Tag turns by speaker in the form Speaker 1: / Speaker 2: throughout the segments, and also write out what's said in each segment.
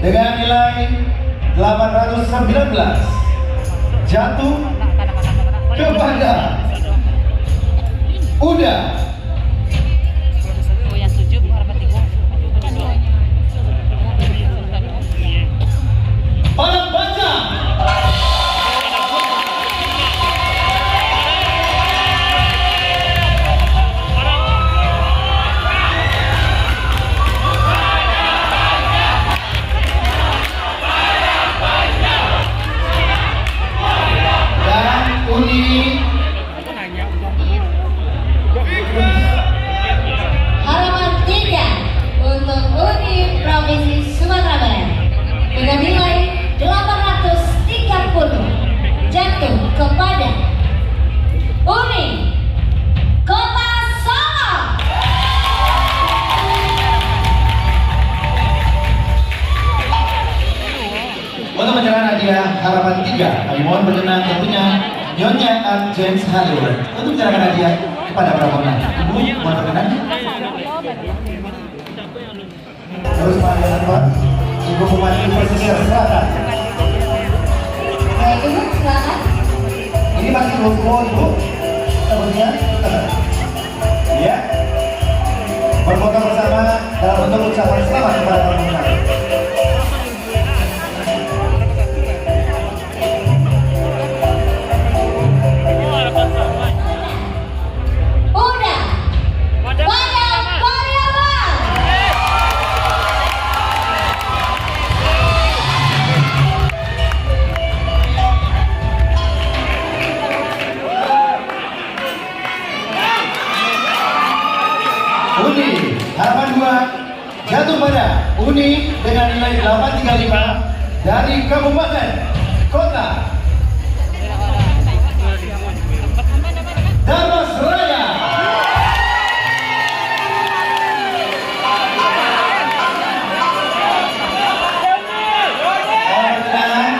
Speaker 1: dengan nilai 819 jatuh kepada Uda. Padang Panjang.
Speaker 2: Halaman 3 untuk Uni Provinsi Sumatera Barat dengan nilai 830 jatuh kepada Uni Kota Solo.
Speaker 1: Untuk penyerahan hadiah harapan 3, kami mohon berkenan tentunya Nyonya Art James Hollywood untuk menyerahkan hadiah kepada para pemenang. Ibu, mohon berkenan. Terus Pak Ibu Bupati Pesisir Selatan.
Speaker 2: Baik Ibu, silakan.
Speaker 1: Ini masih logo Ibu, tentunya. Ya. Berfoto bersama dalam bentuk ucapan selamat kepada para pemenang. Uni harapan 2 jatuh pada Uni dengan nilai 835 dari Kabupaten Kota Dharmasraya.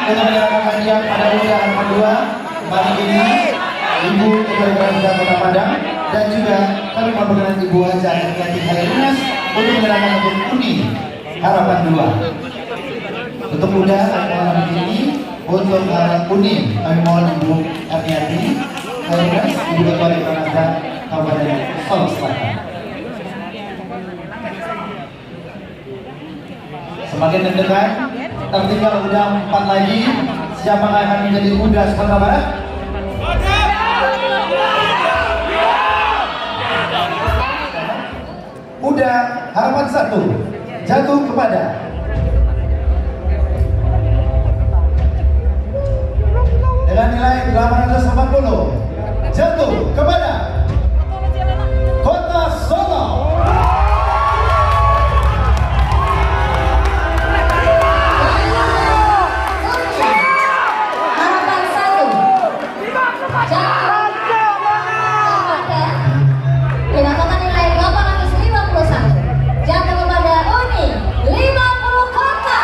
Speaker 1: Kita menyerahkan hadiah pada Uni harapan 2 pagi ini Ibu Ketua Kota Padang, dan juga kami memperkenalkan Ibu Haja Yanti Khairinas untuk menyerahkan untuk Uni harapan 2. Untuk Uda kami mohon ini, untuk Uni kami mohon Ibu Yanti Khairinas, Ibu Ketua Kota Kabupaten Solo Selatan. Semakin mendekat, tertinggal Uda 4 lagi. Siapa yang akan menjadi Uda Sumatera Barat? Uda harapan 1 jatuh kepada dengan nilai 840 jatuh kepada Kota Solo.
Speaker 2: Harapan 1 jatuh kepada dengan total nilai 851 jatuh kepada Uni 50 Kota.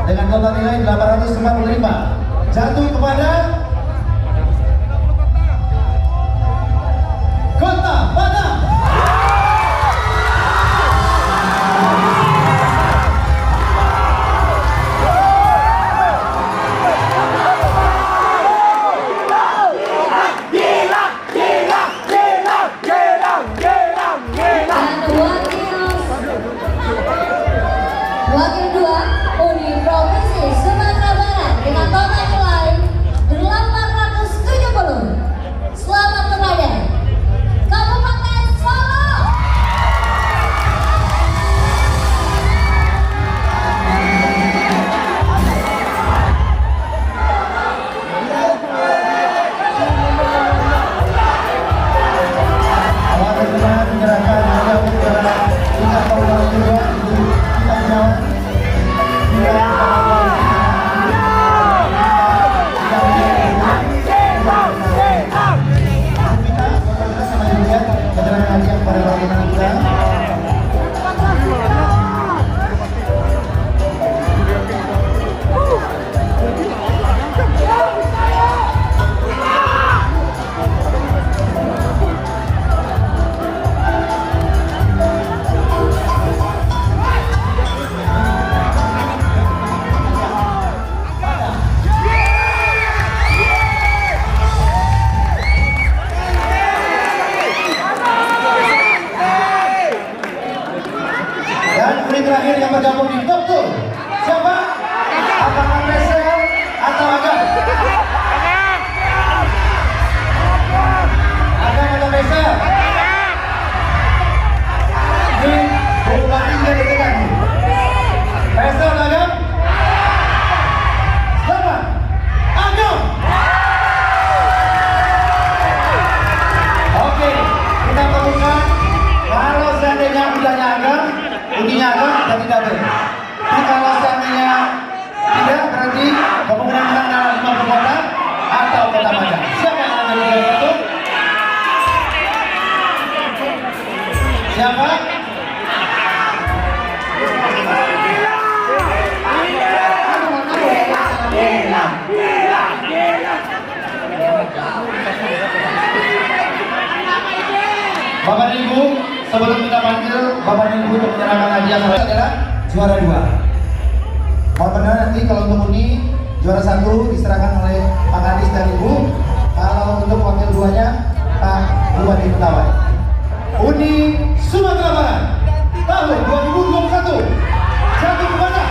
Speaker 1: Dengan total nilai 845 jatuh kepada Kota Padang.
Speaker 2: Wakil 2 Uni Provinsi Sumatera Barat dengan total nilai
Speaker 1: Sebelum kita panggil Bapak dan Ibu untuk menyerahkan hadiah adalah juara 2. Mohon benar nanti kalau untuk Uni juara 1 diserahkan oleh Pak Kadis dan Ibu. Kalau untuk wakil 2-nya Pak Bupati Mentawai. Uni Sumatera Barat tahun 2021 jatuh kepada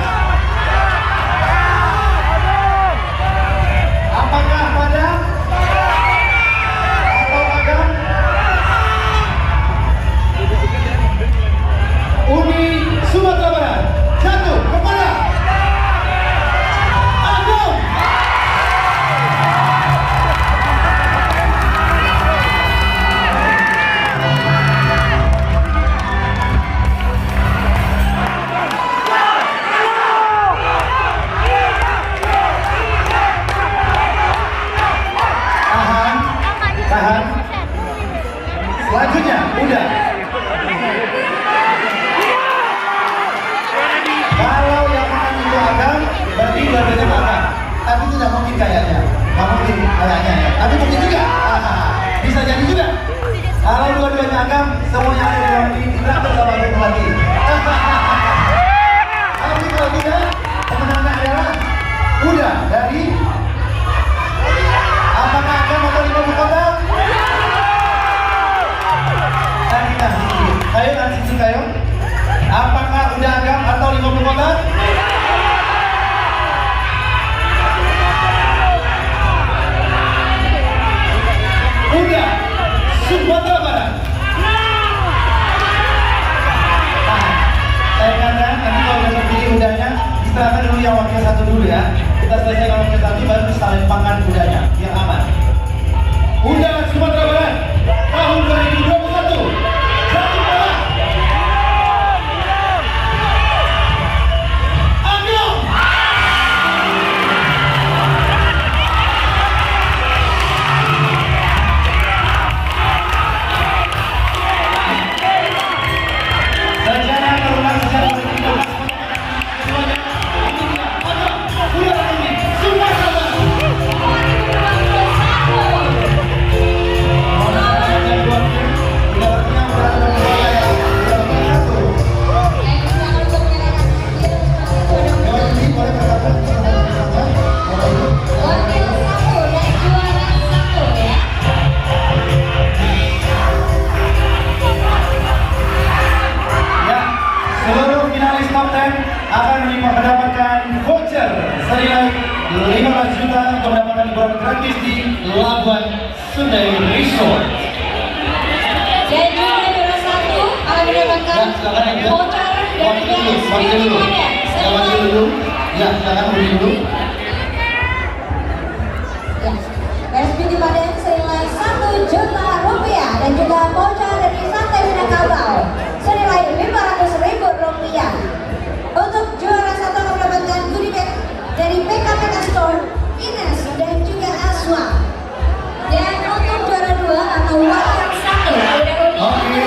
Speaker 1: apakah Padang atau Agam? Uni Sumatera Barat jatuh kepada Agam. Tahan. Selanjutnya, udah. Kalau yang menang itu Agam, berarti dua-duanya Agam. Tapi tidak mungkin kayaknya. Nggak mungkin kayaknya ya. Tapi mungkin juga. Bisa jadi juga. Kalau dua-duanya Agam, semuanya ada di dalam ini tidak bersama satu lagi. Tapi kalau tidak, pemenangnya adalah udah dari apakah Agam atau Lima Kota? Ayo nanti kayo. Apakah udah Agam atau 50 kota? Udah Sumatera Barat. Nah, saya katakan nanti kalau udah terpilih udahnya diserahkan dulu yang wakil 1 dulu ya. Kita selesaikan wakil 1 baru kita lempangkan udahnya biar aman. Udah Sumatera Barat tahun 2021. Akan mendapatkan voucher senilai 15 juta untuk mendapatkan liburan gratis di Labuan Sungai Resort.
Speaker 2: Dan juga juara 1 akan mendapatkan voucher dari Garis Beauty Modern senilai
Speaker 1: dulu. Ya, silakan beri dulu.
Speaker 2: Garis Beauty Modern senilai 1 juta rupiah dan juga voucher dari Santai Minangkabau senilai 500.000 rupiah. Untuk juara 1 akan mendapatkan goodie bag dari PKPK Store, Ines dan juga Aswa. Dan untuk juara 2 atau wakil 1 ada Uni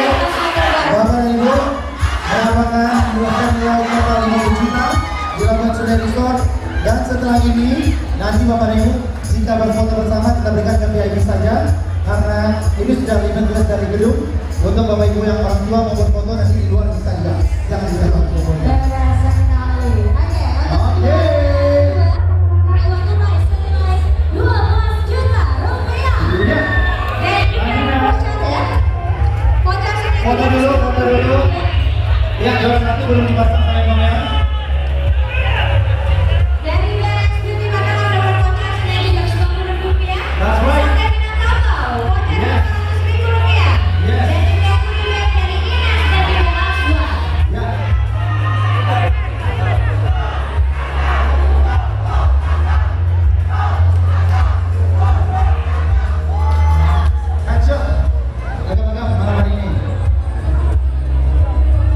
Speaker 1: Bapak dan Ibu, mendapatkan juara nilai total 50 juta di Labuan Sungai Resort. Dan setelah ini nanti Bapak dan Ibu jika berfoto bersama kita berikan ke VIP saja karena ini sudah event dari gedung. Untuk Bapak Ibu yang orang tua mau berfoto nanti di luar bisa juga. Jangan di dalam fotonya. Foto dulu. Ya, juara 1 belum dipasang sayangnya.
Speaker 2: Dari Garis Beauty Modern ada voucher senilai 250.000 rupiah.
Speaker 1: That's right.
Speaker 2: Santai Minangkabau voucher 500.000 rupiah.
Speaker 1: Yes.
Speaker 2: Dan juga goodie bag dari Ines dan juga Aswa.
Speaker 1: Ya. Action. Agam-agam malam ini.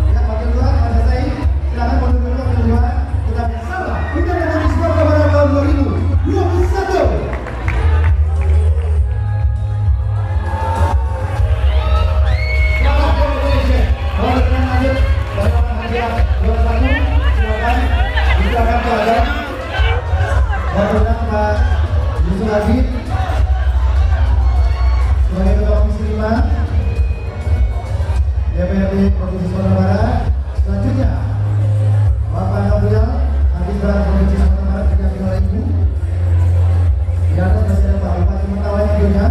Speaker 1: Kita pakai dua, selesai. Silakan mundur dulu ke dua. Kita bersama. Kita akan diskor kepada tahun 2021. Silakan Indonesia. Kalau dengan lanjut, bagaimana hadiah juara 1? Silakan. Silakan ke Agam. Barulah Pak Yusuf Habib sebagai Ketua Komisi 5 DPRD Provinsi Sumatera Barat didampingi oleh Ibu. Di atas masih ada Pak Bupati Mentawai tentunya.